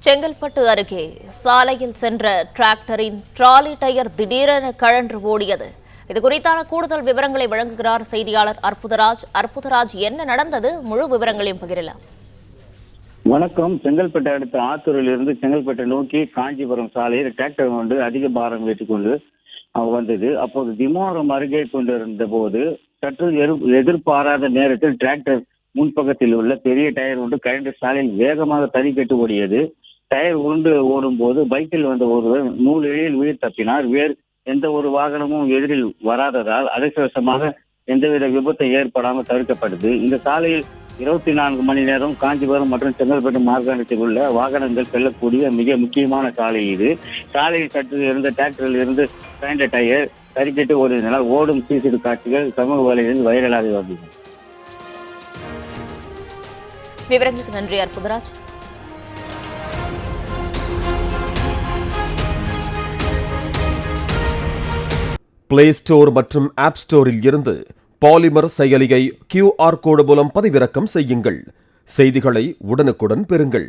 செங்கல்பட்டு அருகே சாலையில் சென்ற டிராக்டரின் டிராலி டயர் திடீரென கழன்று ஓடியது. இது குறித்தான கூடுதல் விவரங்களை வழங்குகிறார் செய்தியாளர் அற்புதராஜ். அற்புதராஜ், என்ன நடந்தது? முழு விவரங்களையும் பகிரலாம். வணக்கம். செங்கல்பட்டு அடுத்த ஆத்தூரில் இருந்து செங்கல்பட்டு நோக்கி காஞ்சிபுரம் சாலையில் டிராக்டர் கொண்டு அதிக பாரம் ஏற்றிக்கொண்டு வந்தது. அப்போது திமோரம் அருகே கொண்டிருந்த போது சற்று எதிர்பாராத நேரத்தில் டிராக்டர் முன்பக்கத்தில் உள்ள பெரிய டயர் ஒன்று கழன்று சாலையில் வேகமாக தறிக்கட்டு ஓடியது. டயர் உருண்டு ஓடும் போது பைக்கில் வந்த ஒருவர் நூல் இழையில் உயிர் தப்பினார். வேறு எந்த ஒரு வாகனமும் எதிரில் வராததால் அதிர்ஷ்டவசமாக எந்தவித விபத்து ஏற்படாமல் தவிர்க்கப்பட்டது. இந்த சாலையில் 24 மணி நேரம் காஞ்சிபுரம் மற்றும் செங்கல்பட்டு மார்க்கத்தில் உள்ள வாகனங்கள் செல்லக்கூடிய மிக முக்கியமான சாலை இது. சாலையில் சற்று இருந்த டிராக்டரில் இருந்து கழன்ற டயர் தறிக்கட்டு ஓடியதனால் ஓடும் சிசிடிவி காட்சிகள் சமூக வலைகளில் வைரலாகி வந்தது. விவரங்களுக்கு நன்றி அற்புதராஜ். பிளே ஸ்டோர் மற்றும் ஆப் ஸ்டோரில் இருந்து பாலிமர் செயலியை QR கோடு மூலம் பதிவிறக்கம் செய்யுங்கள். செய்திகளை உடனுக்குடன் பெறுங்கள்.